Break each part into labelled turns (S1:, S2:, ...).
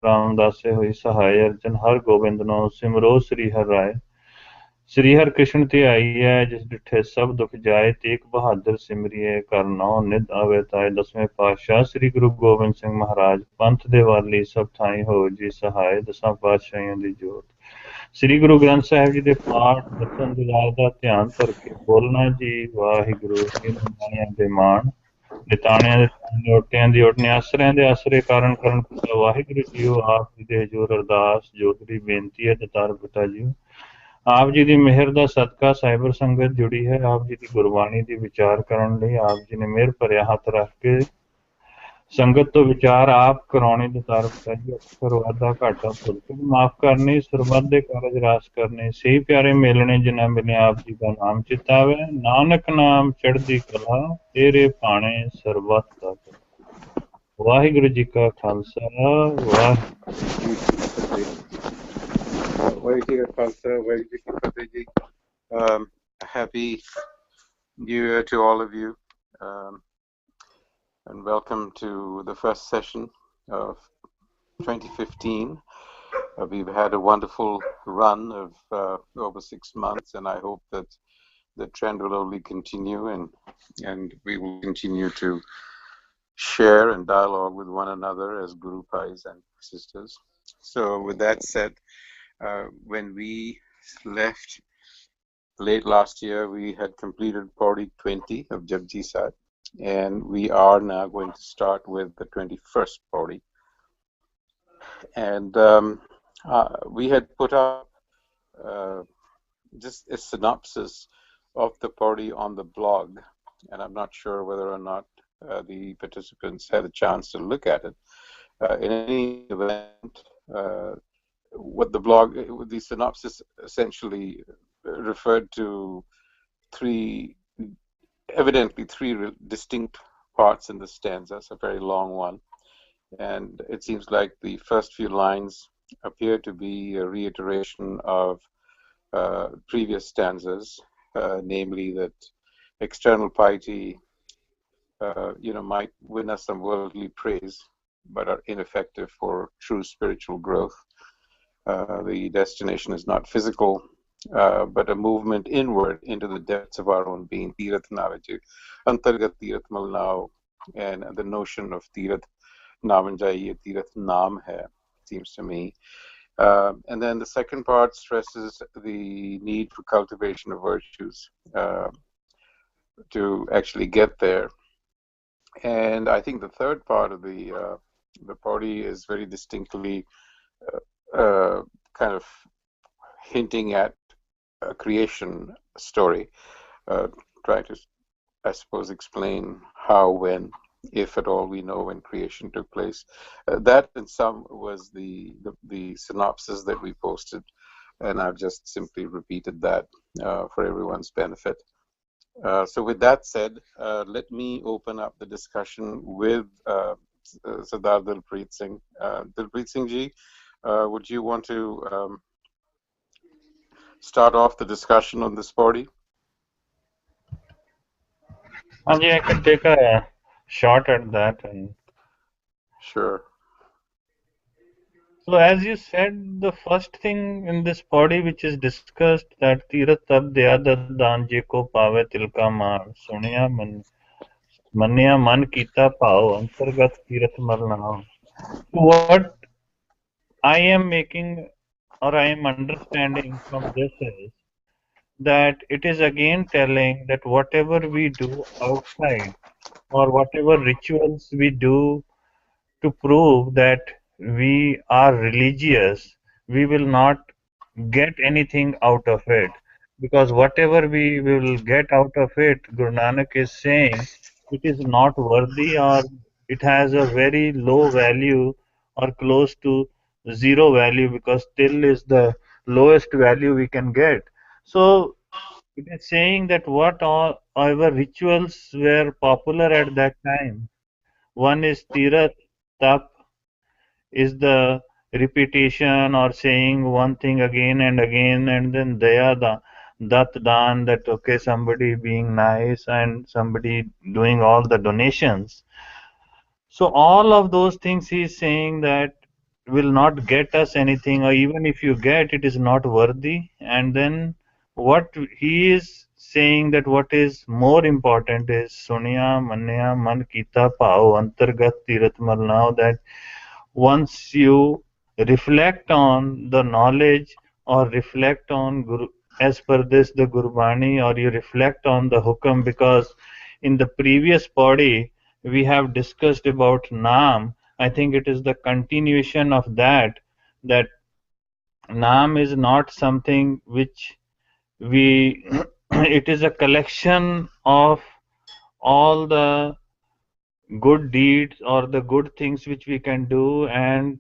S1: रामदासे होई सहाय अर्जन हर गोबिंद नो सिमरो श्री हर राय श्री हर कृष्ण ते आई है जिस डिठे सब दुख जाए तेग बहादुर सिमरिए कर नौ निध आवे ताए दसवें पातशाह श्री गुरु गोबिंद सिंह महाराज पंथ दे वाली सब थाई हो जी सहाय दसां पातशाहियां दी जोत श्री गुरु ग्रंथ साहिब जी दे पाठ दसन दिलार दा ध्यान धर के बोलना जी वाहिगुरु जी निताणियां दे मान ਨਿਤਾਣਿਆਂ ਦੇ ਲੋਟਿਆਂ ਦੀ ਓਟ ਨੇ ਆਸਰਿਆਂ ਦੇ ਆਸਰੇ ਕਾਰਨ ਪਿਤਾ ਵਾਹਿਗੁਰੂ ਜੀਓ ਆਪ ਜੀ ਦੇ ਹਜ਼ੂਰ ਅਰਦਾਸ ਜੋਦਰੀ ਬੇਨਤੀ ਹੈ ਦਾਤਾਰ ਪਿਤਾ ਜੀਓ ਆਪ ਜੀ ਦੀ ਮਿਹਰ ਦਾ ਸਦਕਾ ਸਾਈਬਰ ਸੰਗਤ ਜੁੜੀ ਹੈ ਆਪ ਜੀ ਦੀ ਗੁਰਬਾਣੀ ਦੀ ਵਿਚਾਰ ਕਰਨ ਲਈ ਆਪ ਜੀ ਨੇ ਮਿਹਰ ਭਰਿਆ ਹੱਥ ਰੱਖ ਕੇ ਸੰਗਤ ਤੋਂ ਵਿਚਾਰ ਆਪ ਕਰਾਉਣੇ ਦਾਤਾਰ ਪਿਤਾ ਜੀ ਅਕਸਰ ਵਾਧਾ ਘਾਟਾ ਭੁੱਲ ਕੇ ਮਾਫ ਕਰਨੇ ਸਰਬੱਤ ਦੇ ਕਾਰਜ ਰਾਸ ਕਰਨੇ ਸਹੀ ਪਿਆਰੇ ਮੇਲਣੇ ਜਿਨ੍ਹਾਂ ਮਿਲੇ ਆਪ ਜੀ ਦਾ ਨਾਮ ਚਿਤਾਵੇ ਨਾਨਕ ਨਾਮ ਚੜ੍ਹਦੀ ਕਲਾ ਤੇਰੇ ਭਾਣੇ ਸਰਬੱਤ ਦਾ ਵਾਹਿਗੁਰੂ ਜੀ ਕਾ ਖਾਲਸਾ
S2: ਵਾਹਿਗੁਰੂ ਜੀ ਕਾ ਖਾਲਸਾ ਵਾਹਿਗੁਰੂ ਜੀ ਕੀ ਫਤਿਹ ਜੀ happy new year to all of you and welcome to the first session of 2015. We've had a wonderful run of over 6 months, and I hope that the trend will only continue, and we will continue to share and dialogue with one another as Guru Bhais and sisters. So with that said, when we left late last year, we had completed Pauri 20 of Japji Sahib. And we are now going to start with the 21st Pauri. And we had put up just a synopsis of the Pauri on the blog, and I'm not sure whether or not the participants had a chance to look at it. In any event, the synopsis essentially referred to evidently three distinct parts in the stanza. It's a very long one, and it seems like the first few lines appear to be a reiteration of previous stanzas, namely that external piety might win us some worldly praise but are ineffective for true spiritual growth. The destination is not physical, but a movement inward into the depths of our own being. Tirath Navaju, Antargat Tirath Malnao, and the notion of Tirath Namanjaiye, Tirath Nam hai, seems to me. And then the second part stresses the need for cultivation of virtues to actually get there. And I think the third part of the Pauri is very distinctly kind of hinting at a creation story, trying to, I suppose, explain how, when, if at all we know when creation took place. That in some was the synopsis that we posted, and I've just simply repeated that for everyone's benefit. So with that said, let me open up the discussion with Sardar Dilpreet Singh. Dilpreet Singh ji, would you want to start off the discussion on this Pauri?
S1: Anji, I can take a shot at that.
S2: Sure.
S1: So as you said, the first thing in this Pauri which is discussed, that Tirath tab daya dan je ko pave tilka maar suniya maniya man kita pao antargat Tirath marnao. What I am making or I am understanding from this is that it is again telling that whatever we do outside or whatever rituals we do to prove that we are religious, we will not get anything out of it, because whatever we will get out of it, Guru Nanak is saying, it is not worthy, or it has a very low value or close to zero value, because still is the lowest value we can get. So it is saying that what all our rituals were popular at that time. One is Tirath, Tap is the repetition or saying one thing again and again, and then Daya Dat Dan, that okay, somebody being nice and somebody doing all the donations. So all of those things he is saying that will not get us anything, or even if you get, it is not worthy. And then what he is saying, that what is more important is Sunya Manya Man Kita Pao Antargat Tiratmal. Now that once you reflect on the knowledge, or reflect on Guru, as per this the Gurbani, or you reflect on the Hukam, because in the previous body we have discussed about Naam. I think it is the continuation of that, that Naam is not something which we it is a collection of all the good deeds or the good things which we can do, and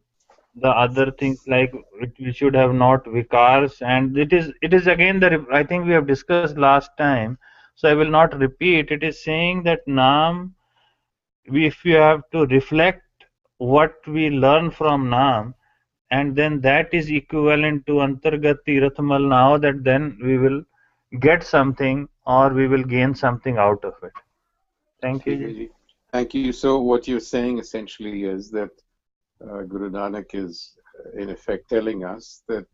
S1: the other things like we should have not vikars. And it is again the, I think we have discussed last time, so I will not repeat. It is saying that Naam, if you have to reflect what we learn from Naam, and then that is equivalent to Antargati Rathamal, now that then we will get something, or we will gain something out of it. Thank you,
S2: ठीक
S1: ji.
S2: है जी. Thank you. So what you're saying essentially is that Guru Nanak is in effect telling us that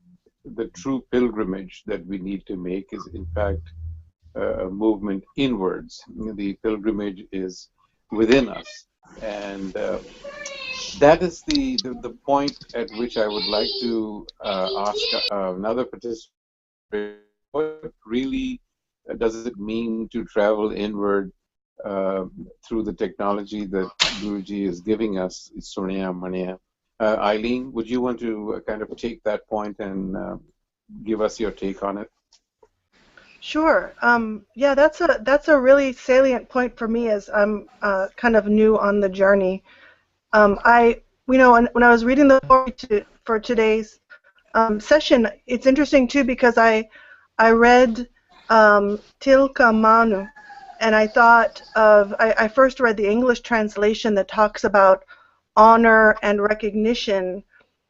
S2: the true pilgrimage that we need to make is in fact a movement inwards. The pilgrimage is within us, and that is the point at which I would like to ask another participant, what really does it mean to travel inward through the technology that Guruji is giving us, Surya Mania. Eileen, would you want to kind of take that point and give us your take on it?
S3: Sure. Yeah, that's a really salient point for me, as I'm kind of new on the journey. When I was reading the Pauri for today's session, it's interesting too, because I read Tilka Manu, and I thought of, I first read the English translation that talks about honor and recognition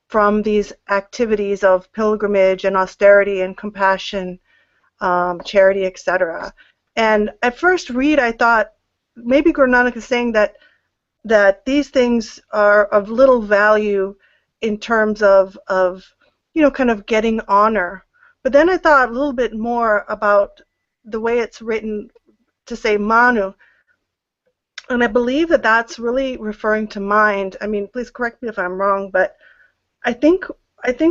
S3: from these activities of pilgrimage and austerity and compassion, charity, etc. And at first read, I thought maybe Guru Nanak is saying that these things are of little value in terms of kind of getting honor. But then I thought a little bit more about the way it's written to say Manu, and I believe that that's really referring to mind. I mean, please correct me if I'm wrong, but I think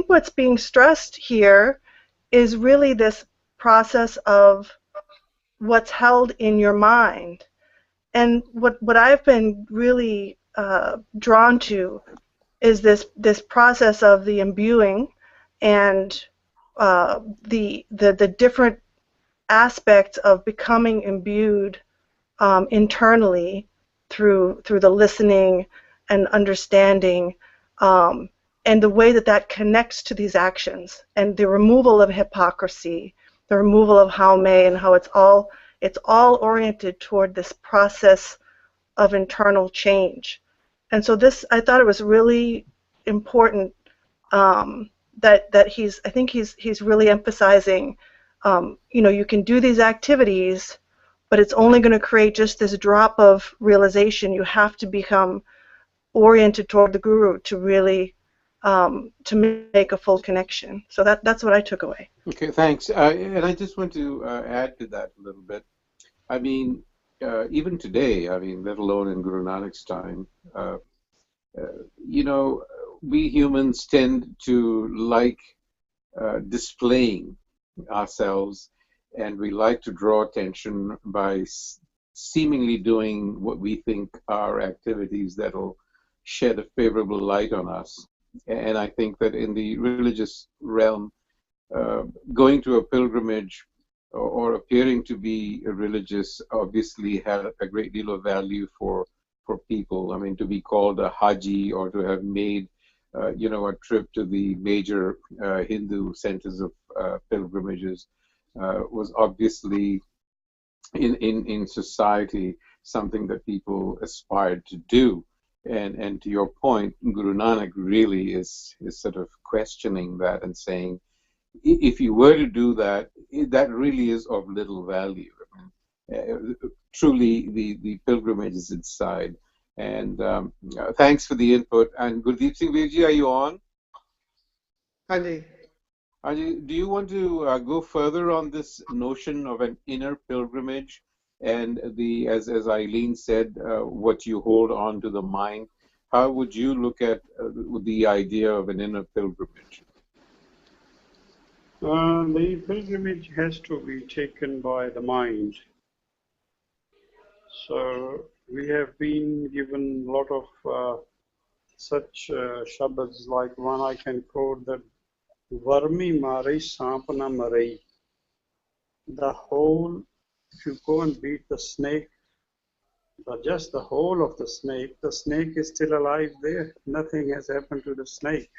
S3: what's being stressed here is really this process of what's held in your mind. And what I've been really drawn to is this process of the imbuing, and the different aspects of becoming imbued internally through the listening and understanding, and the way that connects to these actions, and the removal of hypocrisy, the removal of how may, and how it's all oriented toward this process of internal change. And so I thought it was really important that I think he's really emphasizing, you can do these activities, but it's only going to create just this drop of realization. You have to become oriented toward the Guru to really to make a full connection. So that's what I took away.
S2: Okay, thanks. And I just want to add to that a little bit. I mean, even today, I mean, let alone in Guru Nanak's time, we humans tend to like displaying ourselves, and we like to draw attention by seemingly doing what we think are activities that'll shed a favorable light on us. And I think that in the religious realm, going to a pilgrimage or appearing to be religious obviously had a great deal of value for people. I mean, to be called a Haji, or to have made a trip to the major Hindu centers of pilgrimages was obviously in society something that people aspired to do. And to your point, Guru Nanak really is sort of questioning that and saying, if you were to do that, that really is of little value. I mean, truly, the pilgrimage is inside. And thanks for the input. And Gurdeep Singh Virji, are you on?
S4: Hanji.
S2: Do you want to go further on this notion of an inner pilgrimage and the, as Eileen said, what you hold on to the mind? How would you look at the idea of an inner pilgrimage?
S5: The pilgrimage has to be taken by the mind. So we have been given a lot of such shabads, like one I can quote that Varmi Mare Sampana Mare. The whole, if you go and beat the snake, just the whole of the snake is still alive there. Nothing has happened to the snake.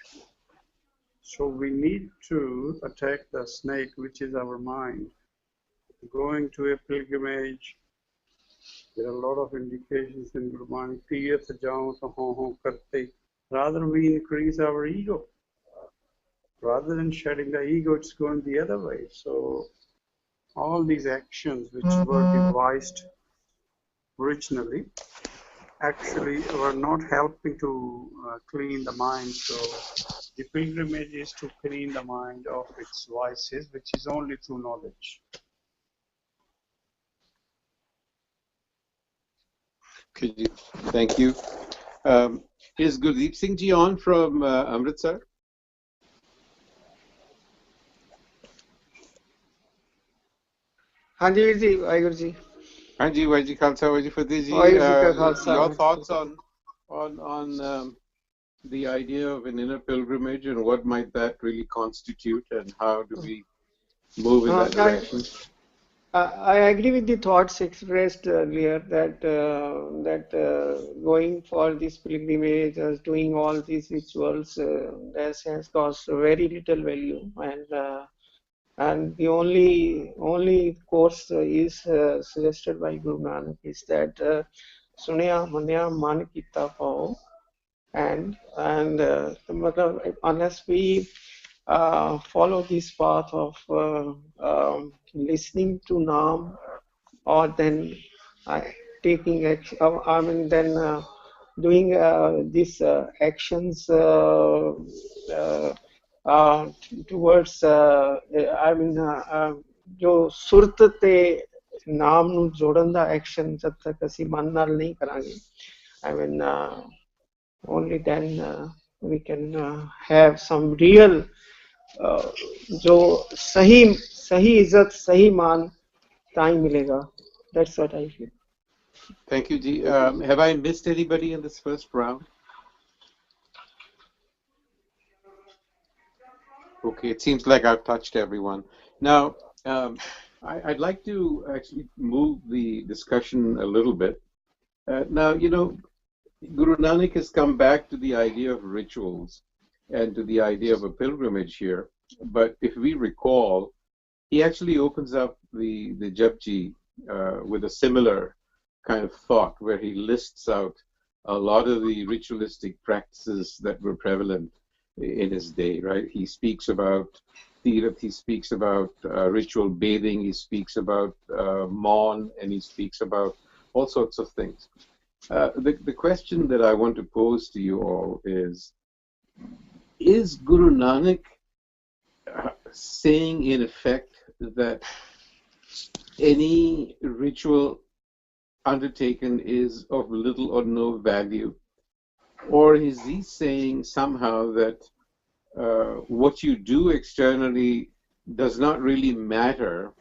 S5: So we need to attack the snake, which is our mind. Going to a pilgrimage, there are a lot of indications in Gurbani. Tirth jaun to ho karte. Rather we increase our ego. Rather than shedding the ego, it's going the other way. So all these actions which were devised originally actually were not helping to clean the mind. So the pilgrimage is to clean the mind of its vices, which is only through knowledge.
S2: Thank you. Is Gurdeep Singh Ji on from Amritsar?
S4: Hanji Virji, Vaheguru Ji.
S2: Hanji, Vahji Khalsa, Vahji Fateh Ji. Your thoughts on the idea of an inner pilgrimage and what might that really constitute and how do we move in that direction?
S4: I agree with the thoughts expressed earlier that going for this pilgrimage, doing all these rituals, has cost very little value, and the only course is suggested by Guru Nanak is that Sunaya Manya Man Kita Pao, and unless we follow this path of listening to Naam, or then taking action, then doing these actions towards जो सुरत ते नाम नू जोड़न दा action जब तक असी मन नाल नहीं करांगे, only then we can have some real जो सही इज्जत सही मान ताई मिलेगा. That's what I feel.
S2: Thank you, Ji. Have I missed anybody in this first round? Okay, it seems like I've touched everyone. Now, I'd like to actually move the discussion a little bit. Now, you know, Guru Nanak has come back to the idea of rituals and to the idea of a pilgrimage here. But if we recall, he actually opens up the Japji with a similar kind of thought where he lists out a lot of the ritualistic practices that were prevalent in his day, right? He speaks about Tirath, he speaks about ritual bathing, he speaks about Maun, and he speaks about all sorts of things. The question that I want to pose to you all is Guru Nanak saying in effect that any ritual undertaken is of little or no value? Or is he saying somehow that what you do externally does not really matter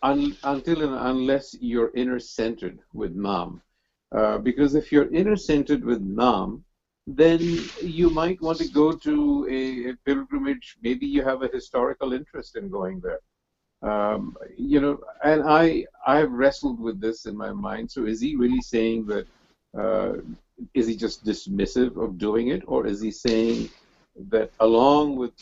S2: until and unless you're inner-centered with Naam? Because if you're inner-centered with Naam, then you might want to go to a pilgrimage. Maybe you have a historical interest in going there. You know, and I have wrestled with this in my mind. So is he really saying that, is he just dismissive of doing it? Or is he saying that along with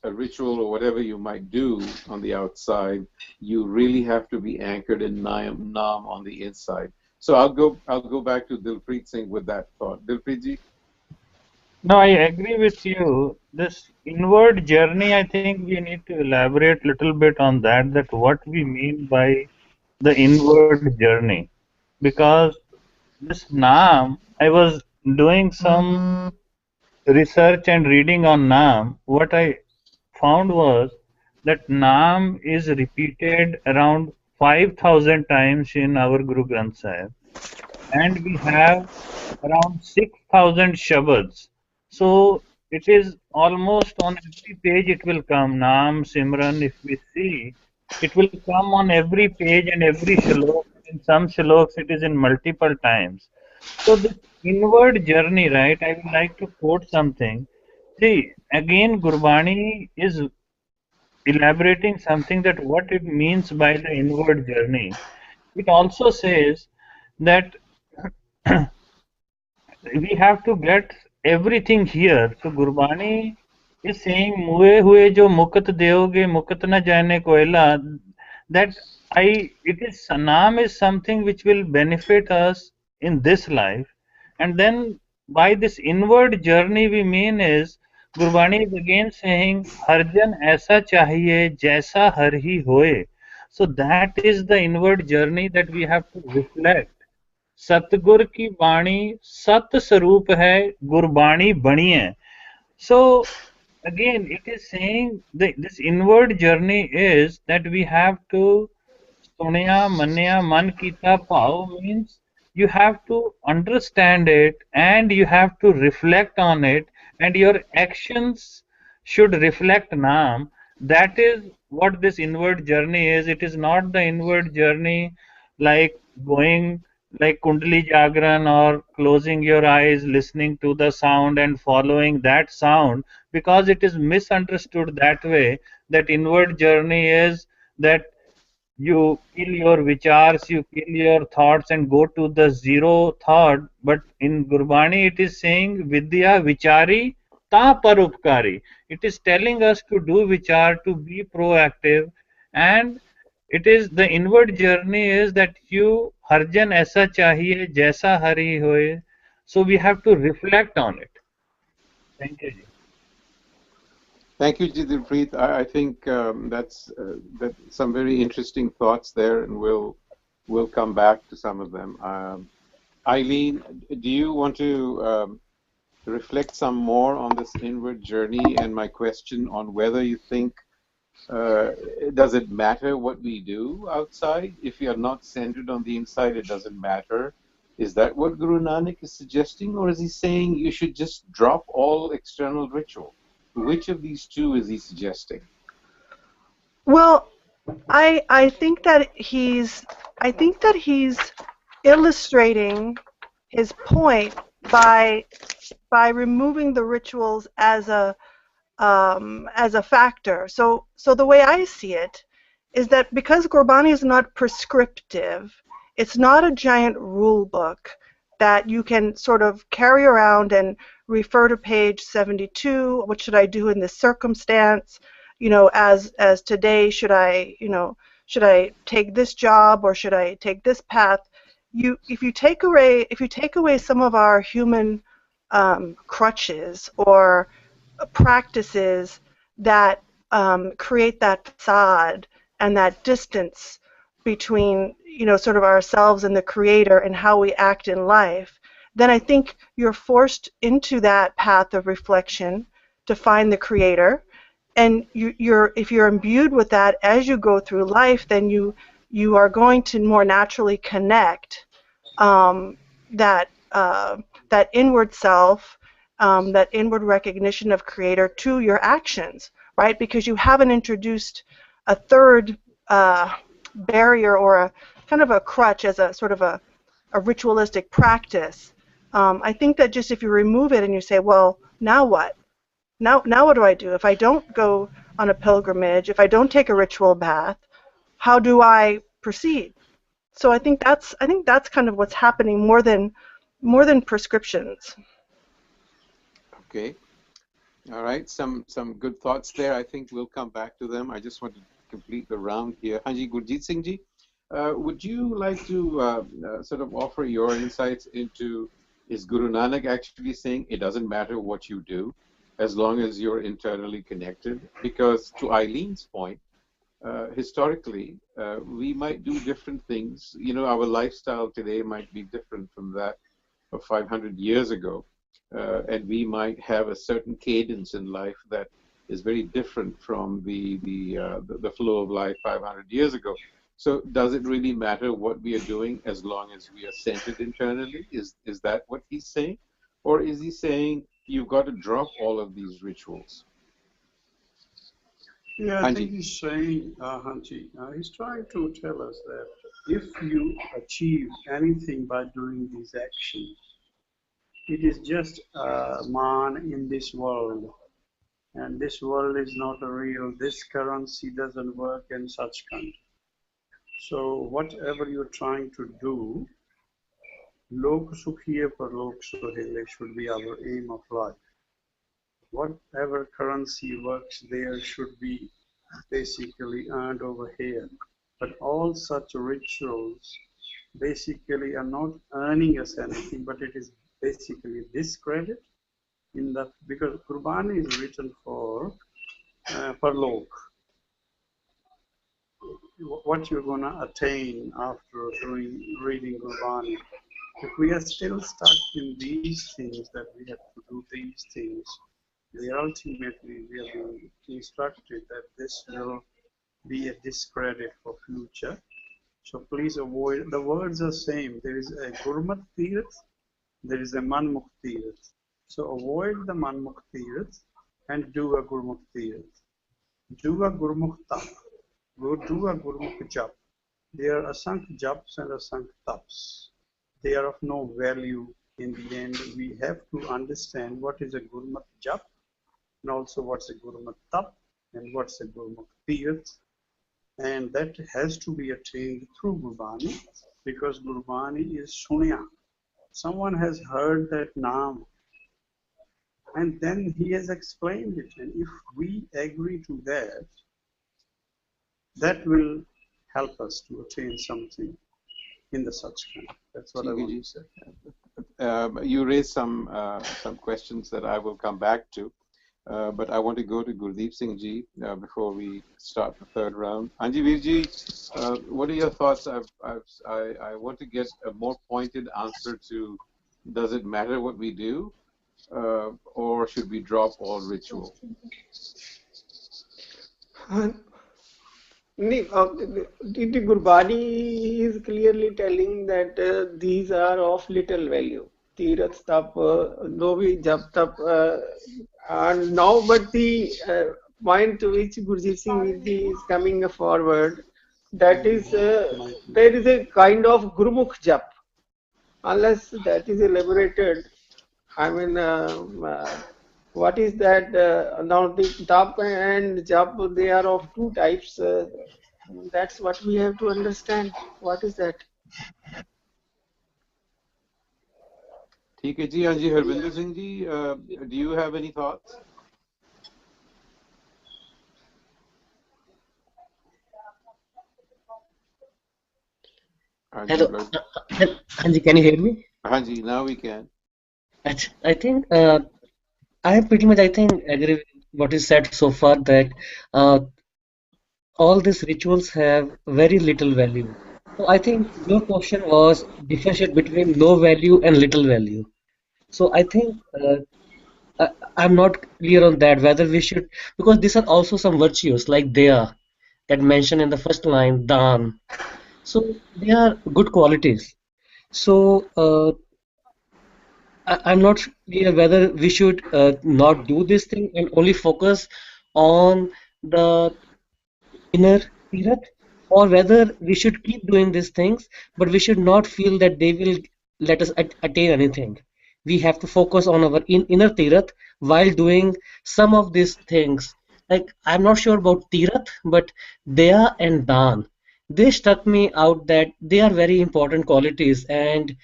S2: a ritual or whatever you might do on the outside, you really have to be anchored in Naam on the inside? So I'll go back to Dilpreet Singh with that thought. Dilpreet ji?
S1: No, I agree with you. This inward journey, I think we need to elaborate a little bit on that what we mean by the inward journey. Because this Naam, I was doing some research and reading on Naam. What I found was that Naam is repeated around 5,000 times in our Guru Granth Sahib, and we have around 6,000 shabads. So it is almost on every page it will come. Naam, Simran, if we see, it will come on every page and every shalok. In some shaloks, it is in multiple times. So this inward journey, right? I would like to quote something. See, again, Gurbani is elaborating something that what it means by the inward journey. It also says that we have to get everything here. So Gurbani is saying, "मुए हुए जो मुकत देओगे, मुकत न जाने कोयला." That it is Sanam is something which will benefit us in this life, and then by this inward journey we mean is Gurbani is again saying, "Harjan aisa chahiye jaisa har hi hoye." So that is the inward journey that we have to reflect. सतगुर की वाणी सत स्वरूप है गुरबाणी बणी है. So again it is saying this inward journey is that we have to सुनिया मनिया मन कीता भाव means you have to understand it and you have to reflect on it, and your actions should reflect Naam. That is what this inward journey is. It is not the inward journey like going like Kundali Jagran or closing your eyes, listening to the sound and following that sound, because it is misunderstood that way. That inward journey is that you kill your vichars, you kill your thoughts and go to the zero thought. But in Gurbani it is saying Vidya Vichari Ta Parupkari. It is telling us to do vichar, to be proactive, and it is the inward journey is that you Harjan aisa chahiye jaisa hari hoye. So we have to reflect on it. Thank you.
S2: Thank you, Jidilpreet. I think that's some very interesting thoughts there, and we'll come back to some of them. Eileen, do you want to reflect some more on this inward journey and my question on whether you think does it matter what we do outside? If we are not centered on the inside, it doesn't matter. Is that what Guru Nanak is suggesting, or is he saying you should just drop all external ritual? Which of these two is he suggesting?
S3: Well, I think that he's illustrating his point by removing the rituals as a factor. So the way I see it is that because Gurbani is not prescriptive, it's not a giant rule book that you can sort of carry around and refer to page 72. What should I do in this circumstance? As today, should I take this job or should I take this path? If you take away some of our human crutches or practices that create that facade and that distance between sort of ourselves and the Creator and how we act in life, then I think you're forced into that path of reflection to find the Creator. And if you're imbued with that as you go through life, then you are going to more naturally connect that inward self, that inward recognition of Creator to your actions, right? Because you haven't introduced a third barrier or a kind of a crutch as a sort of a ritualistic practice. I think that just if you remove it and you say, well, now what? Now what do I do? If I don't go on a pilgrimage, if I don't take a ritual bath, how do I proceed? So I think that's kind of what's happening more than prescriptions.
S2: Okay. All right. Some good thoughts there. I think we'll come back to them. I just want to complete the round here. Hanji Gurjit Singh ji, would you like to sort of offer your insights into, is Guru Nanak actually saying it doesn't matter what you do as long as you're internally connected? Because to Eileen's point, historically, we might do different things. You know, our lifestyle today might be different from that of 500 years ago. And we might have a certain cadence in life that is very different from the flow of life 500 years ago. So does it really matter what we are doing as long as we are centered internally? Is that what he's saying? Or is he saying you've got to drop all of these rituals?
S5: Yeah, I
S2: Hanji.
S5: think he's saying, Hanji, he's trying to tell us that if you achieve anything by doing these actions, it is just a man in this world. And this world is not a real, this currency doesn't work in such country. So whatever you're trying to do, lok sukhiye par lok sohele should be our aim of life. Whatever currency works there should be basically earned over here. But all such rituals basically are not earning us anything, but it is basically discredit in that, because Gurbani is written for Parlok. What you're going to attain after reading Gurbani. If we are still stuck in these things, that we have to do these things, ultimately we are being instructed that this will be a discredit for future. So please avoid, the words are same. There is a Gurmat Tirth, there is a Manmukh Tirth. So avoid the Manmukh Tirth and do a Gurmukh Tirth. Do a Gurmukh Tap. Do a Gurmukh Jap. There are Asank Japs and Asank Taps. They are of no value in the end. We have to understand what is a Gurmat Jap and also what's a Gurmat Tap and what's a Gurmukh Tirth. And that has to be attained through Gurbani, because Gurbani is Sunya. Someone has heard that Naam, and then he has explained it. And if we agree to that, that will help us to attain something in the Sachkhand. That's what I want to say.
S2: You raised some questions that I will come back to. But I want to go to Gurdeep Singh Ji before we start the third round. Anji Veer Ji, what are your thoughts? I want to get a more pointed answer to, does it matter what we do, or should we drop all ritual?
S4: The Gurbani is clearly telling that these are of little value. Tirath Tap, Novi Jap Tap, and now, but the point to which Gurjeet Singh is coming forward, that is, there is a kind of Gurmukh Jap. Unless that is elaborated, I mean, what is that? Now the Tap and Jap, they are of two types. That's what we have to understand. What is that?
S2: ठीक है जी, Anji Harvinder Singh Ji, do you have any thoughts?
S6: Hello, Hanji, can you hear me?
S2: Hanji, now we can.
S6: I think I pretty much agree with what is said so far, that all these rituals have very little value. So I think your question was differentiate between no value and little value. So I think I'm not clear on that, whether we should, because these are also some virtues like Daya that mentioned in the first line, Dan. So they are good qualities. So I'm not clear whether we should not do this thing and only focus on the inner Tirath, or whether we should keep doing these things, but we should not feel that they will let us attain anything. We have to focus on our inner Tirath while doing some of these things. Like, I'm not sure about Tirath, but Daya and Dan, they struck me out that they are very important qualities, and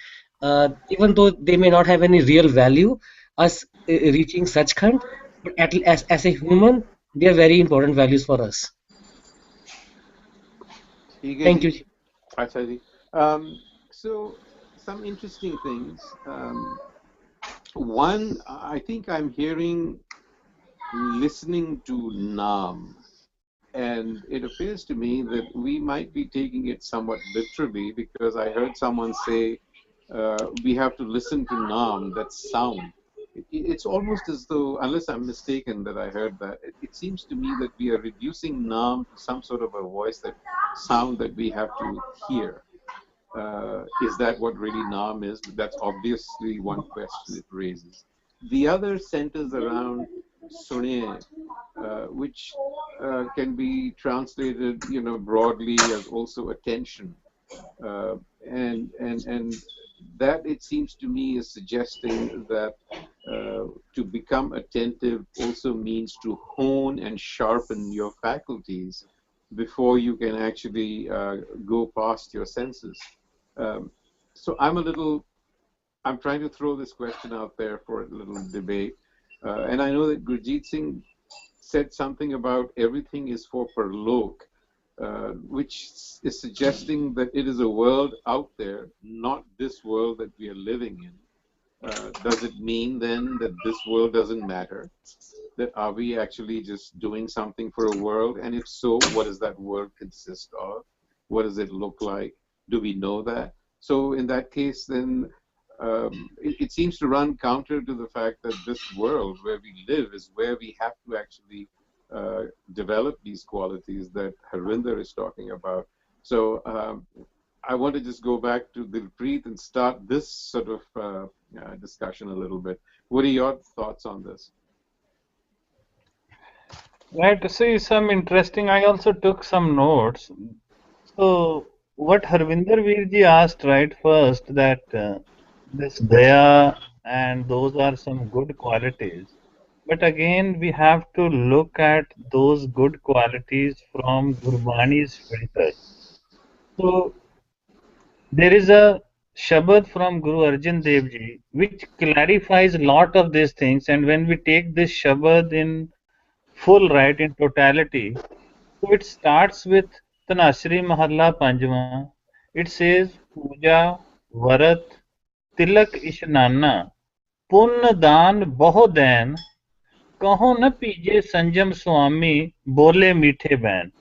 S6: even though they may not have any real value, us reaching Sachkhand, but as a human, they are very important values for us. Thank you.
S2: Acha ji. So some interesting things. One, I think I'm hearing, listening to Naam. And it appears to me that we might be taking it somewhat literally, because I heard someone say we have to listen to Naam, that's sound. It's almost as though, unless I'm mistaken that I heard that, it seems to me that we are reducing Naam to some sort of a voice, that sound that we have to hear. Is that what really Naam is? That's obviously one question it raises. The other centers around Suniye, which can be translated, broadly as also attention, and that, it seems to me, is suggesting that to become attentive also means to hone and sharpen your faculties before you can actually go past your senses. So I'm trying to throw this question out there for a little debate. And I know that Gurjeet Singh said something about everything is for Parlok, which is suggesting that it is a world out there, not this world that we are living in. Does it mean then that this world doesn't matter? That are we actually just doing something for a world? And if so, what does that world consist of? What does it look like? Do we know that? So in that case, then it seems to run counter to the fact that this world where we live is where we have to actually develop these qualities that Harvinder is talking about. So I want to just go back to Dilpreet and start this sort of discussion a little bit. What are your thoughts on this?
S1: Right, see some interesting. I also took some notes. So, what Harvinder Veerji asked right first, that this Daya and those are some good qualities. But again, we have to look at those good qualities from Gurbani's filter. So, there is a Shabad from Guru Arjan Dev Ji which clarifies a lot of these things. And when we take this Shabad in full, right, in totality, so it starts with Tanashri Mahalla Panjwa. It says Puja, Varat, Tilak Ishnana, Punna Dan Bahodain, Kaho na pije Sanjam Swami, Bole Meethe Bain.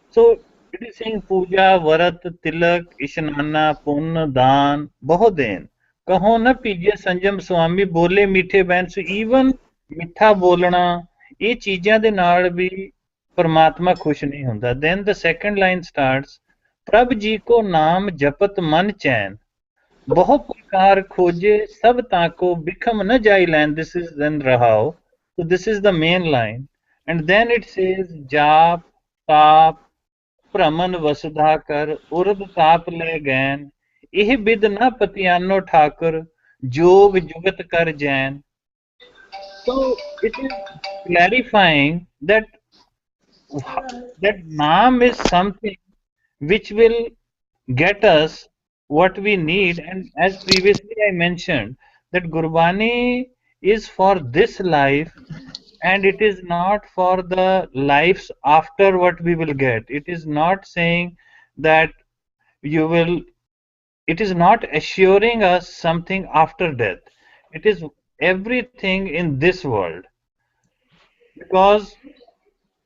S1: So it is saying Puja, Varat, Tilak, Ishnana, Punna, Dan, Bahodain. Kaho na pije Sanjam Swami, Bole Meethe Bain. So even ਮਿੱਠਾ ਬੋਲਣਾ ਇਹ ਚੀਜ਼ਾਂ ਦੇ ਨਾਲ ਵੀ परमात्मा खुश नहीं होता. Then the second line starts, प्रभ जी को नाम जपत मन चैन, बहु प्रकार खोजे सब ताको बिखम न जाई लैन. This is then Rahao. So this is the main line. And then it says, जाप ताप ਭ੍ਰਮਨ ਵਸੁਧਾ ਕਰ ਉਰਦ ਤਾਪ ਲੈ ਗੈਨ, ਇਹ ਬਿਦ ਨਾ ਪਤਿਆਨੋ ਠਾਕੁਰ ਜੋਗ ਜੁਗਤ ਕਰ Jain. So it is clarifying that Naam is something which will get us what we need. And as previously I mentioned, that Gurbani is for this life and it is not for the lives after what we will get. It is not saying that you will, it is not assuring us something after death. It is everything in this world, because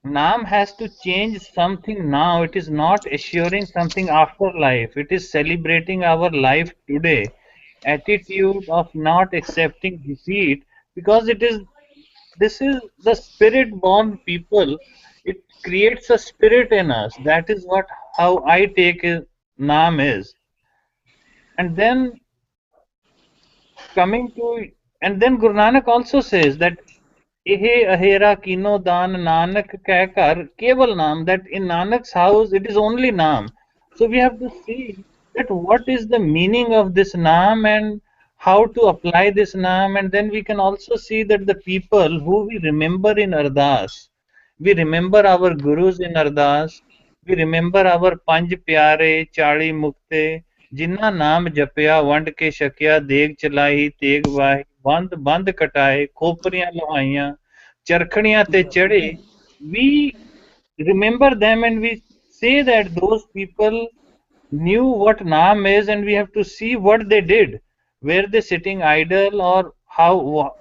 S1: Naam has to change something now. It is not assuring something after life. It is celebrating our life today. Attitude of not accepting defeat, because it is, this is the spirit born people. It creates a spirit in us. That is what, how I take it, Naam is. And then coming to, and then Guru Nanak also says that Ehe ahera kino dan Nanak keh kar keval naam, that in Nanak's house it is only naam. So we have to see that what is the meaning of this naam and how to apply this naam. And then we can also see that the people who we remember in Ardas, we remember our gurus in Ardas, we remember our Panj Pyare, Chali Mukte, जिन्ना नाम जपया वंड के शकिया देग चलाई तेग वाही बंद बंद कटाए खोपरियां लुहाइयां चरखड़ियां ते चढ़े. We remember them and we say that those people knew what naam is, and we have to see what they did. Were they sitting idle, or how,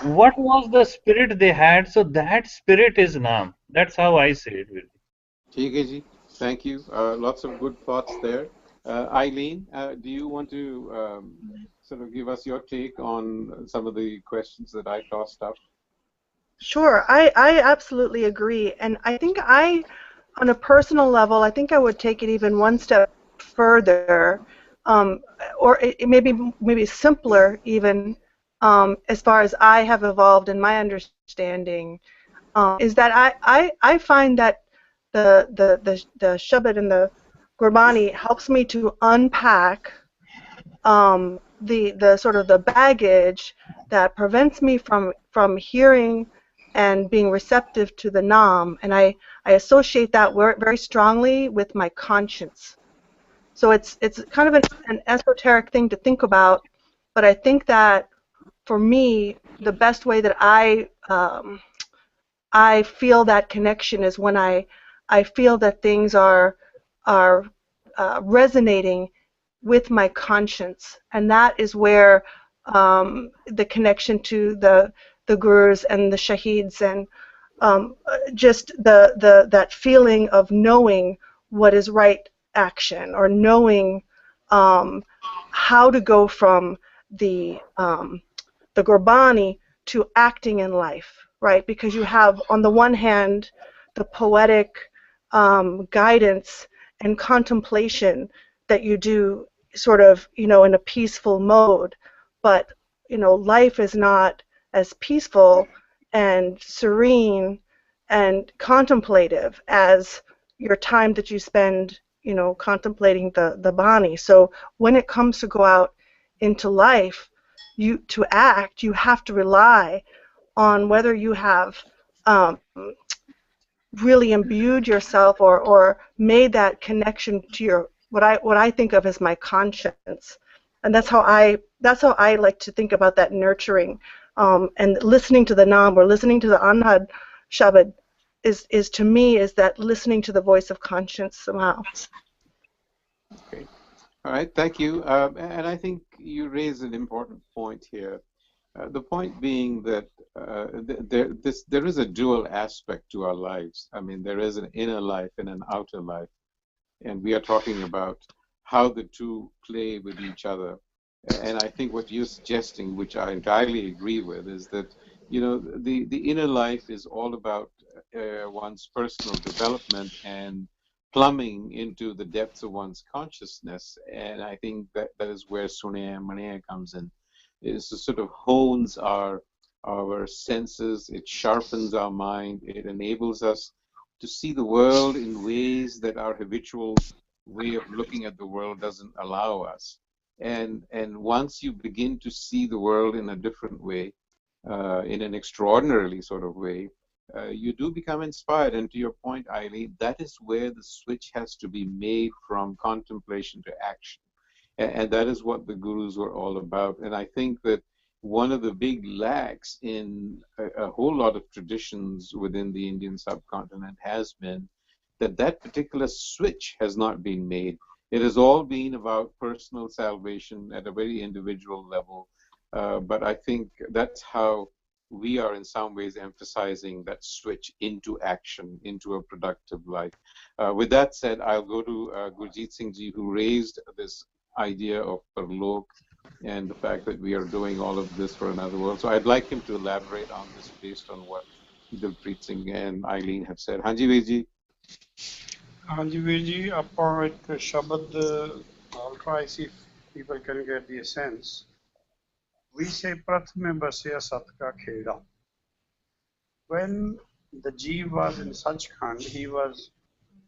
S1: what was the spirit they had? So that spirit is naam. That's how I see it, Virji.
S2: ठीक है जी. Thank you. Lots of good thoughts there. Eileen, do you want to sort of give us your take on some of the questions that I tossed up?
S3: Sure, I absolutely agree. And I think on a personal level, I think I would take it even one step further, um, or it maybe simpler even, as far as I have evolved in my understanding, is that I find that the Shabad and the Gurbani helps me to unpack the sort of the baggage that prevents me from hearing and being receptive to the Nam, and I associate that very strongly with my conscience. So it's kind of an esoteric thing to think about, but I think that for me, the best way that I feel that connection is when I feel that things are resonating with my conscience, and that is where the connection to the gurus and the shaheeds and just that feeling of knowing what is right action, or knowing how to go from the Gurbani to acting in life, right? Because you have, on the one hand, the poetic guidance and contemplation that you do sort of, in a peaceful mode, but, life is not as peaceful and serene and contemplative as your time that you spend, contemplating the Bani. So when it comes to go out into life, to act, you have to rely on whether you have really imbued yourself or made that connection to your what I think of as my conscience, and that's how I like to think about that nurturing, and listening to the Nam or listening to the Anhad Shabad is to me is that listening to the voice of conscience somehow.
S2: Okay. All right. Thank you. And I think you raise an important point here. The point being that there is a dual aspect to our lives. I mean, there is an inner life and an outer life. And we are talking about how the two play with each other. And I think what you're suggesting, which I entirely agree with, is that, the inner life is all about one's personal development and plumbing into the depths of one's consciousness. And I think that is where Sunaya Manaya comes in. It sort of hones our senses, it sharpens our mind, it enables us to see the world in ways that our habitual way of looking at the world doesn't allow us. And once you begin to see the world in a different way, in an extraordinarily sort of way, you do become inspired. And to your point, Eileen, that is where the switch has to be made from contemplation to action. And that is what the gurus were all about. And I think that one of the big lacks in a whole lot of traditions within the Indian subcontinent has been that particular switch has not been made. It has all been about personal salvation at a very individual level. But I think that's how we are in some ways emphasizing that switch into action, into a productive life. With that said, I'll go to Gurjeet Singh Ji, who raised this idea of Parlok and the fact that we are doing all of this for another world. So I'd like him to elaborate on this based on what Dilpreet Singh and Eileen have said. Hanji Veer Ji.
S5: ਹਾਂਜੀ ਵੀਰ ਜੀ ਆਪਾਂ ਇੱਕ ਸ਼ਬਦ I'll try see if people can get the sense. We say prathame basya satka kheda. When the Jeev was in Sachkhand, he was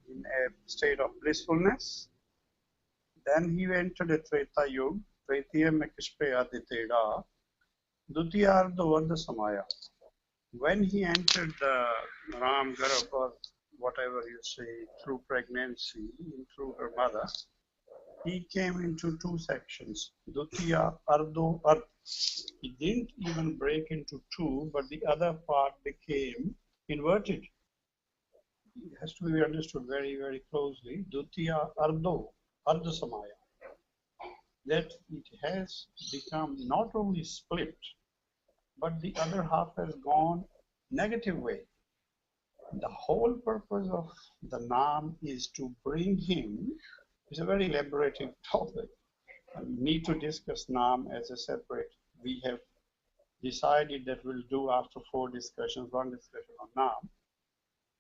S5: in a state of blissfulness. Then he entered a Treta Yuga. Tretiya mein kishpe aditeda. Dutiyardo vardha samaya. When he entered the Ram Garab, or whatever you say, through pregnancy, through her mother, he came into two sections, Dutiya, Ardo, Ard. He didn't even break into two, but the other part became inverted. It has to be understood very, very closely. Dutiya, Ardo, Ardo Samaya. That it has become not only split, but the other half has gone negative way. The whole purpose of the Naam is to bring him. It's a very elaborative topic. We need to discuss Naam as a separate. We have decided that we'll do after 4 discussions, 1 discussion on Naam.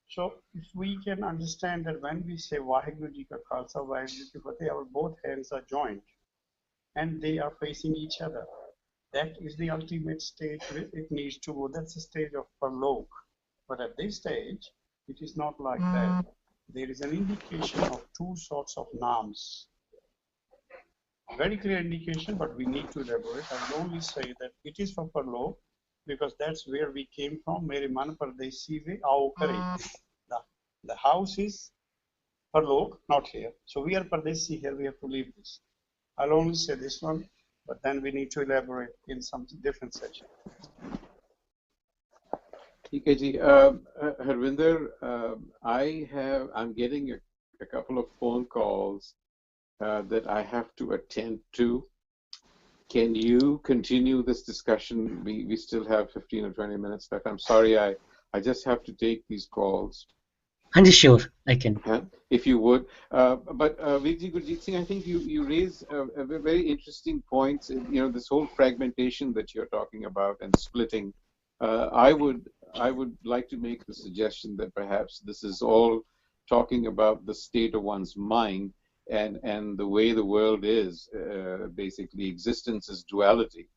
S5: So if we can understand that when we say Vaheguru Ji Ka Khalsa, Vaheguru Ji Ki Fateh, our both hands are joined and they are facing each other. That is the ultimate stage it needs to go. That's the stage of Parlok. But at this stage, it is not like that. There is an indication of 2 sorts of names. Very clear indication, but we need to elaborate. I will only say that it is for Parlok because that's where we came from. Mere man pardesi ve aao kare. The house is Parlok, not here. So we are pardesi here, we have to leave this. I'll only say this one, but then we need to elaborate in some different section.
S2: Okay, ji. Harvinder, I'm getting a couple of phone calls that I have to attend to. Can you continue this discussion? We still have 15 or 20 minutes left. I'm sorry, I just have to take these calls.
S6: Sure, I can.
S2: If you would. But Vijay Gurjeet Singh, I think you raise a very interesting points. You know, this whole fragmentation that you're talking about and splitting. I would like to make the suggestion that perhaps this is all talking about the state of one's mind and the way the world is. Basically, existence is duality.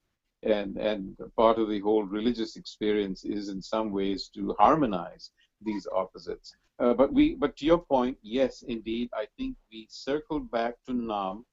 S2: And part of the whole religious experience is in some ways to harmonize these opposites. But to your point, yes, indeed, I think we circled back to Naam,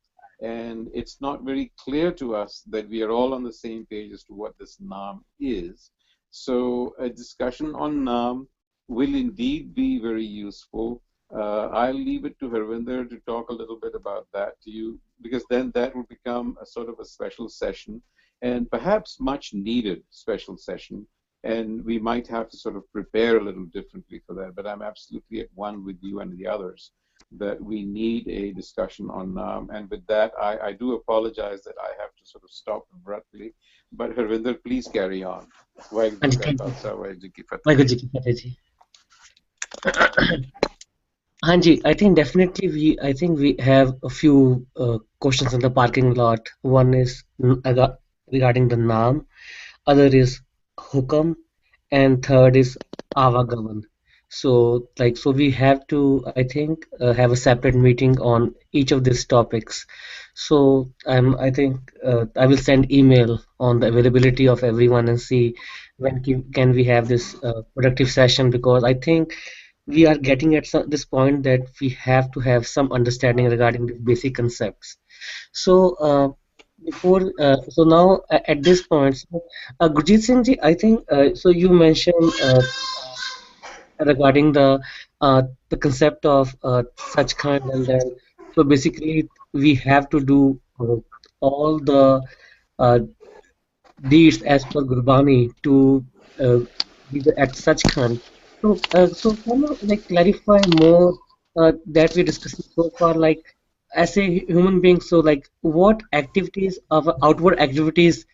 S2: and it's not very clear to us that we are all on the same page as to what this Naam is. So a discussion on Naam will indeed be very useful. I'll leave it to Harvinder to talk a little bit about that to you, because then that will become a sort of a special session, and perhaps much needed special session. And we might have to sort of prepare a little differently for that. But I'm absolutely at one with you and the others that we need a discussion on Naam. And with that, I do apologize that I have to sort of stop abruptly. But Harvinder, please carry on. Vaheguru Ji Ka Khalsa, Vaheguru Ji Ki Fateh.
S6: Vaheguru Ji Ki Fateh ji. Hanji, I think definitely we have a few questions in the parking lot. One is regarding the Naam, other is Hukam, and third is Avagaman. So we have to, I think, have a separate meeting on each of these topics. So I think I will send email on the availability of everyone and see when can we have this productive session, because I think we are getting at this point that we have to have some understanding regarding the basic concepts. So so now at this point, Gurjeet Singh ji, I think so you mentioned regarding the concept of Sachkhand, and then so basically we have to do all the uh, deeds as per Gurbani to be at Sachkhand. So can you like clarify more that we're discussing so far, like as a human being, so like what activities of outward activities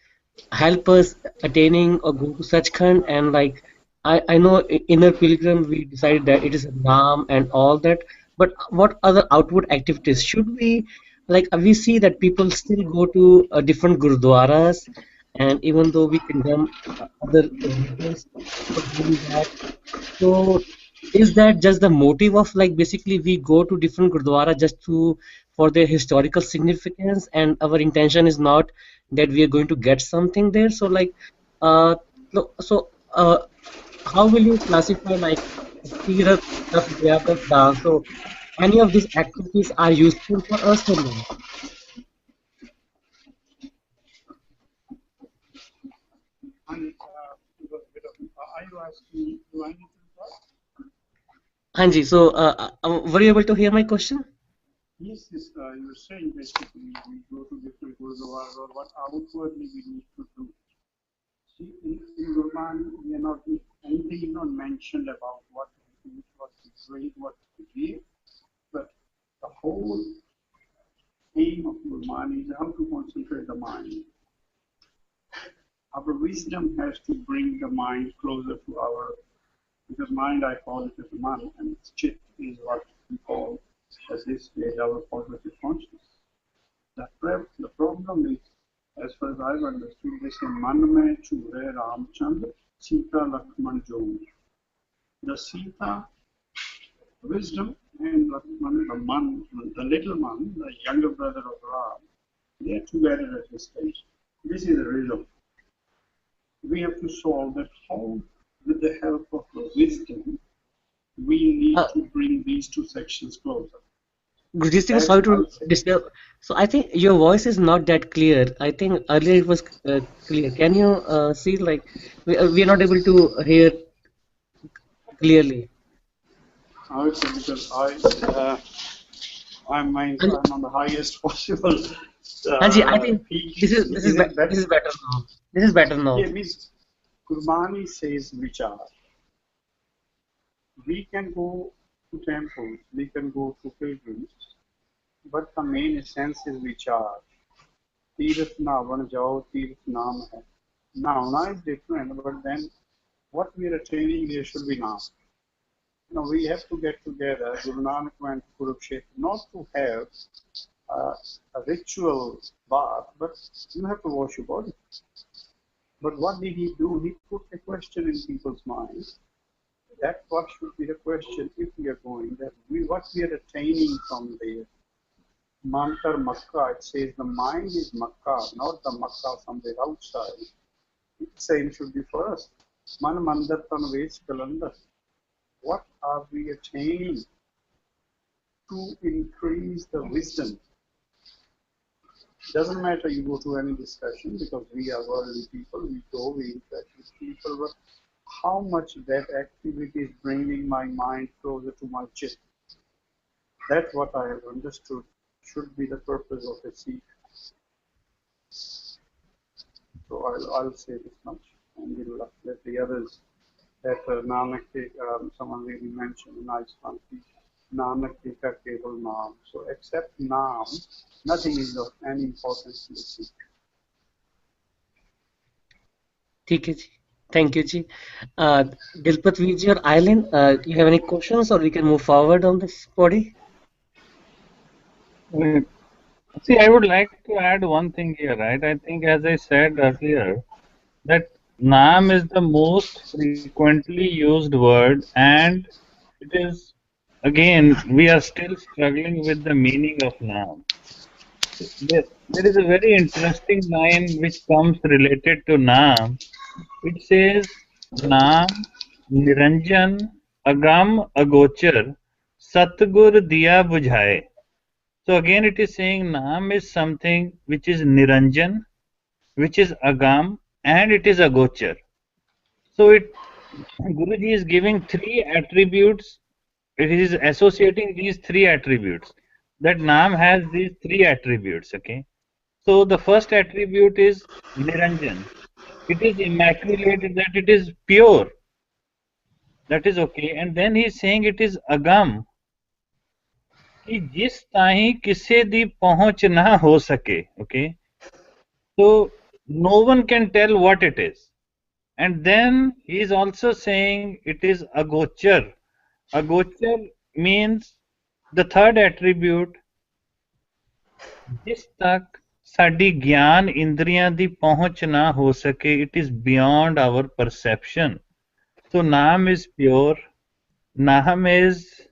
S6: help us attaining or go to Sachkhand, and like I know inner pilgrim we decided that it is a naam and all that, but what other outward activities should we, like we see that people still go to different gurdwaras, and even though we condemn other religions for doing that, so is that just the motive of like basically we go to different gurdwara just to for their historical significance, and our intention is not that we are going to get something there? So like uh so how will you classify like Tirat, Tap, Vyapat, dance? So any of these activities are useful for us or not?
S5: And are you asking, do I need to talk?
S6: Hanji, so were you able to hear my question?
S5: Yes, you're saying basically we go to different gurdwaras, or what outwardly we need to do. See, in Gurbani, we are not, anything is not mentioned about what to eat, what to drink, what to give, but the whole aim of Gurbani is how to concentrate the mind. Our wisdom has to bring the mind closer to our because mind I call it as man, and chit is what we call at this stage our positive consciousness. The problem is, as far as I've understood, they say man mein chure Ramchand, Sita Lakshman Jo. The Sita, wisdom, and Lakshman, the little man, the younger brother of Ram, they are together at this stage. This is the riddle. We have to solve that how, with the help of the wisdom, we need to bring these two sections closer.
S6: Guruji, sorry to disturb. So I think your voice is not that clear. I think earlier it was clear. Can you see, like, we are not able to hear clearly?
S5: Okay, because I'm on the highest possible.
S6: Anji, I think this is better now. This is better now.
S5: Yeah, means Gurbani says vichar. We can go to temples, we can go to pilgrims, but the main essence is vichar. Tirth navan jao, tirth naam hai. Nauna is different, but then what we are attaining there should be naam. Now we have to get together. Guru Nanak went to Kurukshetra not to have a ritual bath, but you have to wash your body. But what did he do? He put a question in people's minds. That what should be the question if we are going, that what we are attaining from there. Mantar Makkah, it says the mind is Makkah, not the Makkah somewhere outside. The same should be for us. Man Mandar Tanves Kalandar. What are we attaining to increase the wisdom? Doesn't matter you go to any discussion because we are worldly people, we go, we interact with people, but how much that activity is bringing my mind closer to my chit. That's what I have understood should be the purpose of a seek. So I'll say this much and we'll let the others. That Nanak, someone really mentioned a nice one. Nanak ka keval naam. So except naam, nothing is of any importance to the seek.
S6: Okay, ji. Thank you, ji. Dilpat Viji or Eileen, you have any questions, or we can move forward on this body?
S1: See, I would like to add one thing here, right? I think, as I said earlier, that Naam is the most frequently used word, and it is, again, we are still struggling with the meaning of Naam. There is a very interesting line which comes related to Naam. It says, Naam, Niranjan, Agam, Agochar, Satgur Diya Bujhaye. So again it is saying Naam is something which is Niranjan, which is Agam, and it is Agochar. So Guruji is giving three attributes. It is associating these three attributes. That Naam has these three attributes. Okay. So the first attribute is Niranjan. It is immaculate, that it is pure. That is okay. And then he is saying it is Agam. कि जिस ताही किसे दी पहुंच ना हो सके. Okay. So no one can tell what it is. And then he is also saying it is agochar. Agochar means the third attribute, जिस तक साडी ज्ञान इंद्रियां दी पहुंच ना हो सके, it is beyond our perception. So Naam is pure, Naam is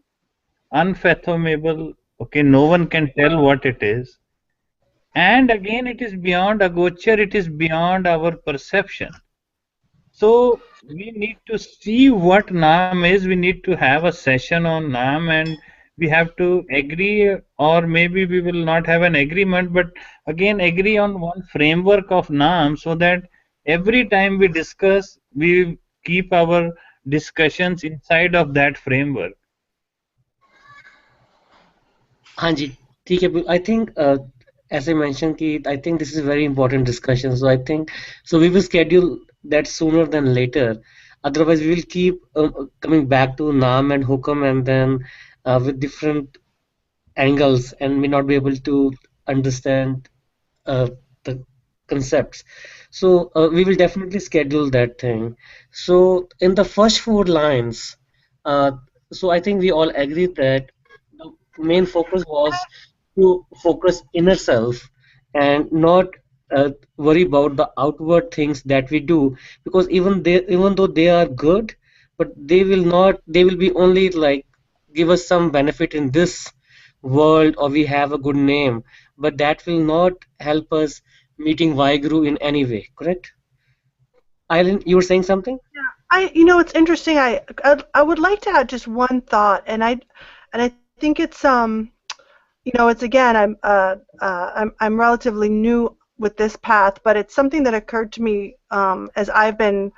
S1: unfathomable, okay, no one can tell what it is. And again it is beyond agochar, it is beyond our perception. So we need to see what Naam is, we need to have a session on Naam, and we have to agree, or maybe we will not have an agreement, but again agree on one framework of Naam, so that every time we discuss, we keep our discussions inside of that framework.
S6: Hanji, I think as I mentioned, I think this is a very important discussion. So I think we will schedule that sooner than later. Otherwise, we will keep coming back to Naam and Hukam, and then with different angles, and may not be able to understand the concepts. So we will definitely schedule that thing. So in the first 4 lines, uh, so I think we all agree that the main focus was to focus inner self and not worry about the outward things that we do, because even though they are good, but they will be only like give us some benefit in this world, or we have a good name, but that will not help us meeting Vaiguru in any way, correct? Eileen, you were saying something?
S3: It's interesting. I would like to add just one thought, and I think it's it's again, I'm relatively new with this path, but it's something that occurred to me as I've been,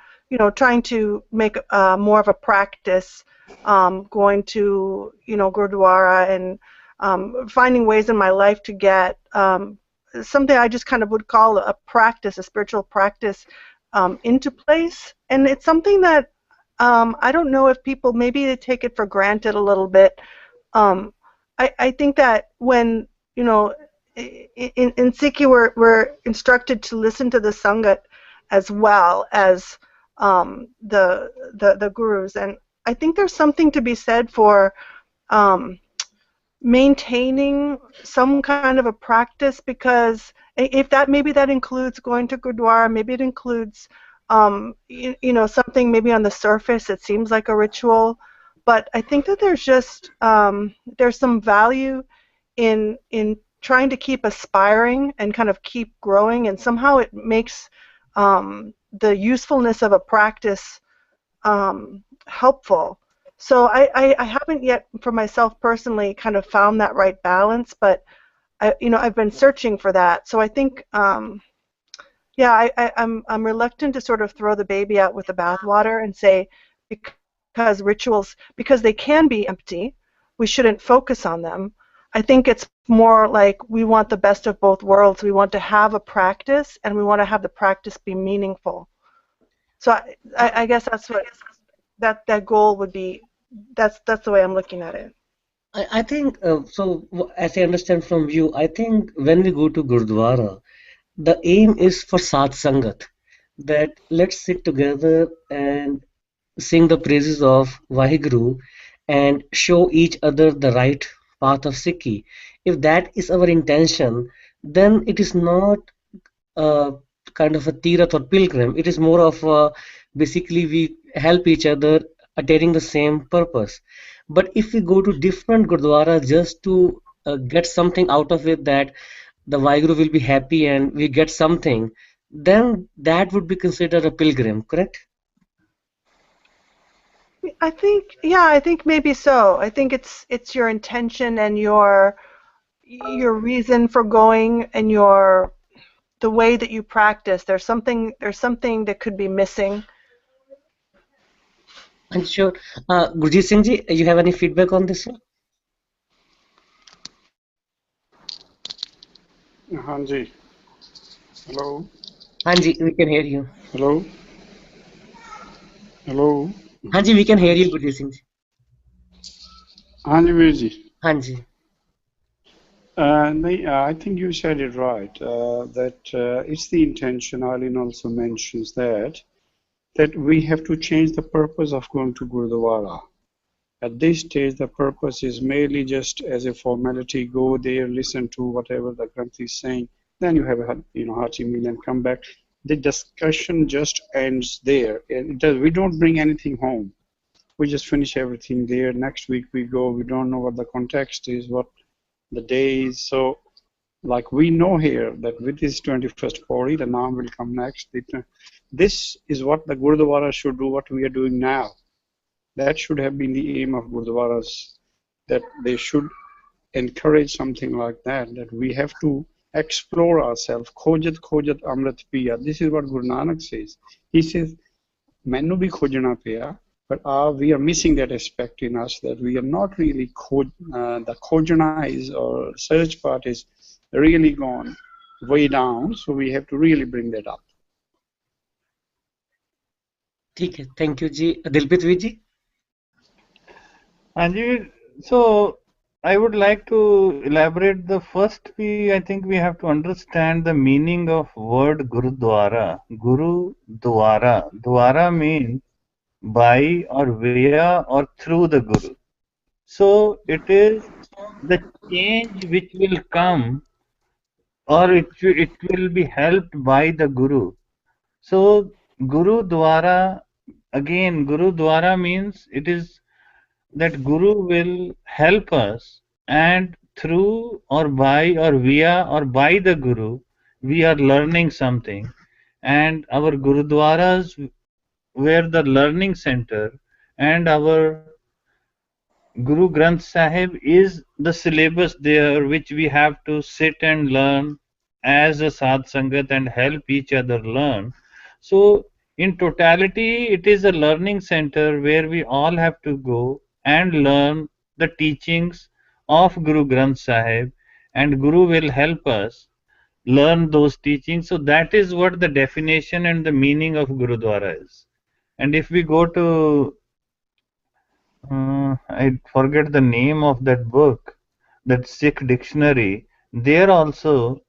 S3: trying to make more of a practice, going to, Gurdwara and finding ways in my life to get something I just kind of would call a practice, a spiritual practice, into place. And it's something that I don't know if people maybe they take it for granted a little bit. Um, I think that when, in Sikhi we're instructed to listen to the Sangat as well as the gurus. And I think there's something to be said for um, maintaining some kind of a practice, because if that maybe that includes going to Gurdwara, maybe it includes something maybe on the surface it seems like a ritual, but I think that there's just there's some value in trying to keep aspiring and kind of keep growing, and somehow it makes the usefulness of a practice helpful. So I haven't yet for myself personally kind of found that right balance, but I've been searching for that. So I think yeah, I'm reluctant to sort of throw the baby out with the bathwater and say because rituals, because they can be empty, we shouldn't focus on them. I think it's more like we want the best of both worlds. We want to have a practice, and we want to have the practice be meaningful. So I guess that's what that goal would be. That's the way I'm looking at it.
S6: I think as I understand from you, I think when we go to Gurdwara, the aim is for Sat Sangat, that let's sit together and sing the praises of Vaheguru and show each other the right path of Sikhi. If that is our intention, then it is not a kind of a tirath or pilgrim. It is more of a, basically we help each other attaining the same purpose. But if we go to different gurdwara just to get something out of it, that the Vaheguru will be happy and we get something, then that would be considered a pilgrim, correct?
S3: I think maybe so. I think it's your intention and your reason for going and the way that you practice. There's something that could be missing.
S6: And sure. Gurjeet Singh ji, you have any feedback on this one?
S5: Hanji. Hello.
S6: Hanji, we can hear you.
S5: Hello. Hello.
S6: Hanji, we can hear you, Gurjeet Singh ji.
S5: Hanji Veer ji.
S6: Hanji.
S5: I think you said it right, that it's the intention. Arlene also mentions that we have to change the purpose of going to Gurdwara. At this stage, the purpose is merely just as a formality, go there, listen to whatever the Granth is saying, then you have a hearty meal and come back. The discussion just ends there. We don't bring anything home. We just finish everything there. Next week we go, we don't know what the context is, what the days. So like we know here that with this 21st Pauri, the Naam will come next. This is what the Gurdwara should do, what we are doing now. That should have been the aim of Gurdwaras, that they should encourage something like that, that we have to explore ourselves. Khojat khojat amrit piya. This is what Guru Nanak says. He says, Mainu bhi khojna piya. But we are missing that aspect in us, that we are not really the khojana is, or search part is really gone way down. So we have to really bring that up.
S6: ठीक है, thank you ji. Dilpreet Veer ji.
S1: And so I would like to elaborate the first. I think we have to understand the meaning of word Gurudwara. Guru Dwara. Dwara means by or via or through the Guru. So it is the change which will come, or it will be helped by the Guru. So Guru Dwara, again, Guru Dwara means it is that Guru will help us, and through or by or via or by the Guru, we are learning something. And our Gurudwaras were the learning center, and our Guru Granth Sahib is the syllabus there which we have to sit and learn as a Sadh Sangat and help each other learn. So, in totality, it is a learning center where we all have to go and learn the teachings of Guru Granth Sahib, and Guru will help us learn those teachings. So, that is what the definition and the meaning of Gurudwara is. And if we go to I forget the name of that book, that Sikh dictionary. There also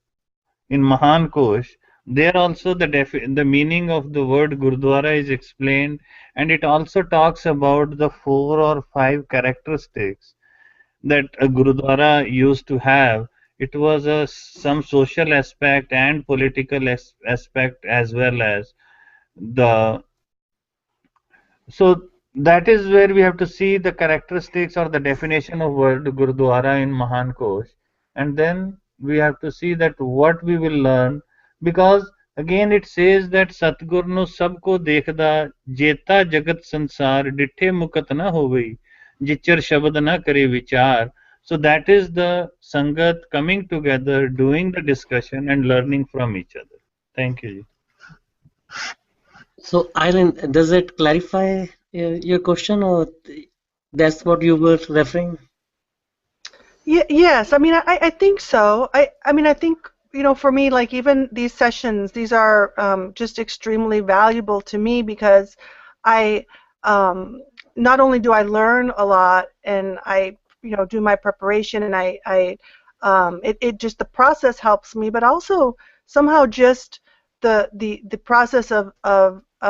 S1: in Mahan Kosh, there also the meaning of the word Gurdwara is explained, and it also talks about the 4 or 5 characteristics that a Gurudwara used to have. It was some social aspect and political aspect, as well as the so that is where we have to see the characteristics or the definition of word Gurdwara in Mahan Kosh, and then we have to see that what we will learn, because again it says that Satgur nu sabko dekhda jeta jagat sansar dithe mukat na hovi jichar shabad na kare vichar. So that is the Sangat coming together, doing the discussion and learning from each other. Thank you.
S6: So, Eileen, does it clarify your question, or that's what you were referring?
S3: Yes, I mean, I think so. I mean, I think, for me, like even these sessions, these are just extremely valuable to me because I not only do I learn a lot and I, do my preparation and it just the process helps me, but also somehow just the process of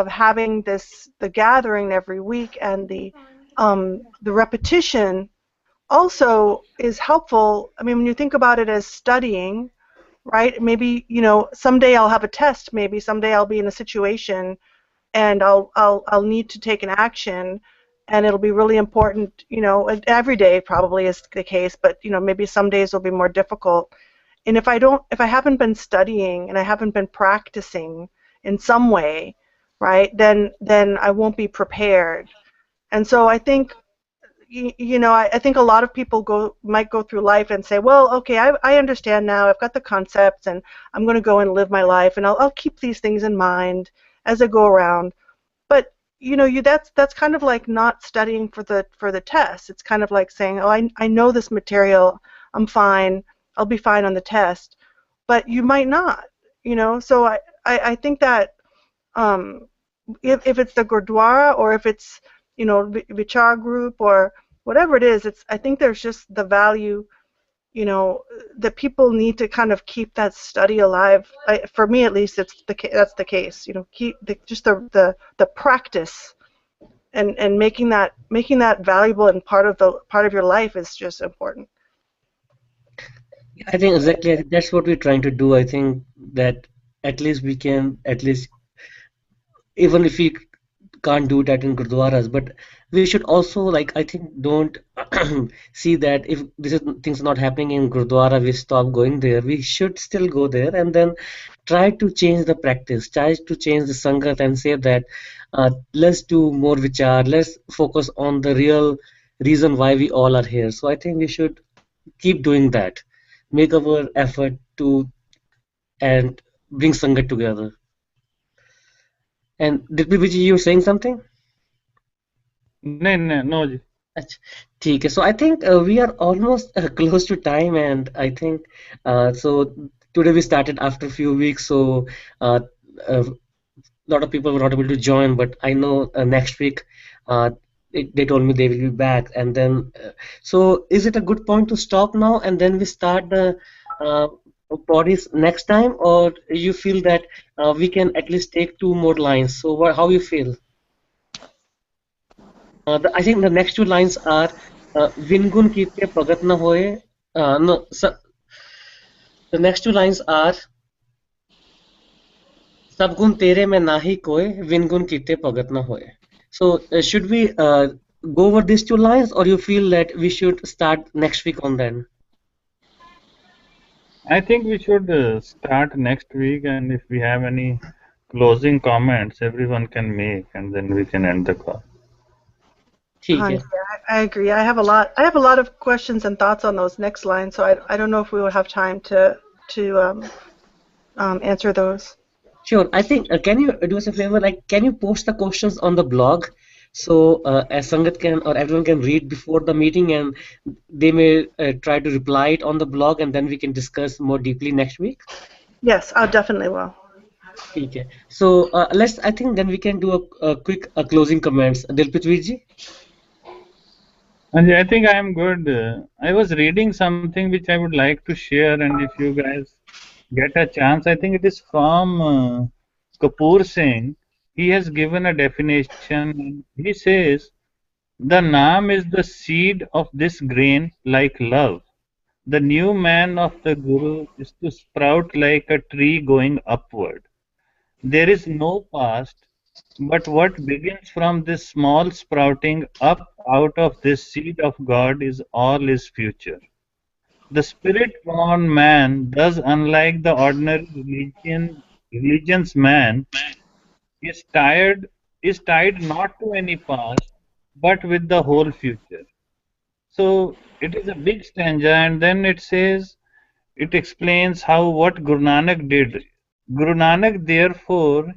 S3: having the gathering every week and the repetition also is helpful. I mean, when you think about it as studying, right? Maybe, someday I'll have a test, maybe someday I'll be in a situation and I'll need to take an action, and it'll be really important, and every day probably is the case, but maybe some days will be more difficult. And if I haven't been studying and I haven't been practicing in some way, right, then I won't be prepared. And so I think I think a lot of people might go through life and say, well, okay, I understand now. I've got the concepts, and I'm going to go and live my life, and I'll keep these things in mind as I go around. But that's kind of like not studying for the test. It's kind of like saying, oh, I know this material. I'm fine. I'll be fine on the test. But you might not. So I think that if it's the Gurdwara or if it's Vichar group or whatever it is, I think there's just the value, that people need to kind of keep that study alive. For me, at least, that's the case. Keep just the practice and making that valuable and part of your life is just important.
S6: I think exactly that's what we're trying to do. I think that at least we can, even if we can't do that in Gurdwaras, but we should also, like, I think, don't see that if things not happening in Gurdwara, we stop going there. We should still go there and then try to change the practice, try to change the Sangat and say that let's do more vichar, let's focus on the real reason why we all are here. So I think we should keep doing that, make our effort to and bring Sangat together. And Vijay, you were saying something?
S1: No.
S6: ठीक है. So I think we are almost close to time, and I think so today we started after a few weeks, so a lot of people were not able to join, but I know next week they told me they will be back, and then so is it a good point to stop now and then we start the bodies next time, or you feel that we can at least take two more lines? So how you feel? I think the next two lines are Vingun kite pagat na hoye. No, so the next two lines are Sabgun tere mein nahi koe, Vingun kite pagat na hoye. So should we go over these two lines, or you feel that we should start next week on them?
S1: I think we should start next week, and if we have any closing comments, everyone can make, and then we can end the call.
S6: ठीक
S3: Hi,
S6: है.
S3: yeah, I agree. I have a lot of questions and thoughts on those next lines, so I don't know if we will have time to answer those.
S6: Sure. I think can you do us a favor? Like, can you post the questions on the blog so as Sangat can or everyone can read before the meeting, and they may try to reply it on the blog, and then we can discuss more deeply next week.
S3: Yes, I definitely will.
S6: Okay. So let's. I think then we can do a quick closing comments. Dilpreet ji.
S1: And I think I am good. I was reading something which I would like to share, and if you guys get a chance, I think it is from Kapoor Singh. He has given a definition. He says, the Naam is the seed of this grain like love. The new man of the Guru is to sprout like a tree going upward. There is no past, but what begins from this small sprouting up out of this seed of God is all is future. The spirit-born man, thus unlike the ordinary religion's man, is tied not to any past, but with the whole future. So it is a big stanza, and then it explains how what Guru Nanak did. Guru Nanak therefore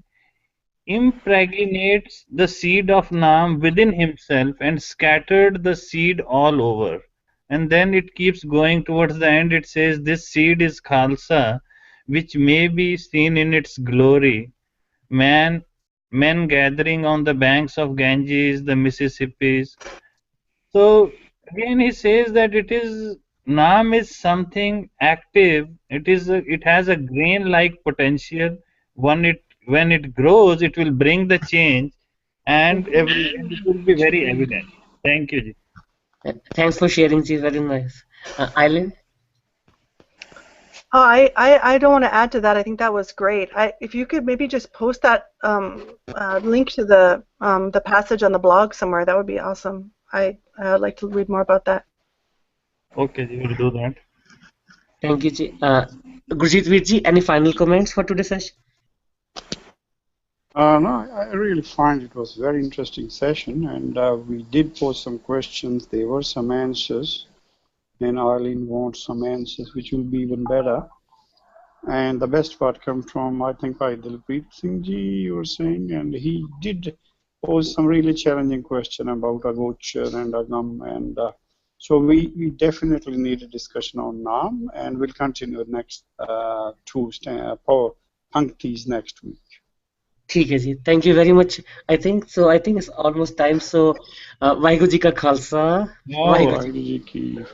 S1: impregnates the seed of Naam within himself and scattered the seed all over. And then it keeps going towards the end. It says, this seed is Khalsa, which may be seen in its glory. Men gathering on the banks of Ganges, the Mississippis. So again, he says that Naam is something active. It has a grain-like potential. When it grows, it will bring the change, and it will be very evident. Thank you, Ji.
S6: Thanks for sharing, ji. Very nice. Eileen?
S3: Oh, I don't want to add to that. I think that was great. If you could maybe just post that link to the passage on the blog somewhere, that would be awesome. I'd like to read more about that.
S1: Okay, Ji, we'll do that.
S6: Thank you, ji. Gurjeet Veer ji, any final comments for today's session?
S5: No, I really find it was a very interesting session, and we did pose some questions. There were some answers, and Eileen wants some answers, which will be even better. And the best part comes from, I think, by Dilpreet Singh ji, you were saying, and he did pose some really challenging question about Agochar and Agam, and so we definitely need a discussion on Naam, and we'll continue next two Panktis next week.
S6: ठीक है जी, thank you very much. I think it's almost time. So Waheguru ji का Khalsa,
S1: No,
S6: Waheguru ji की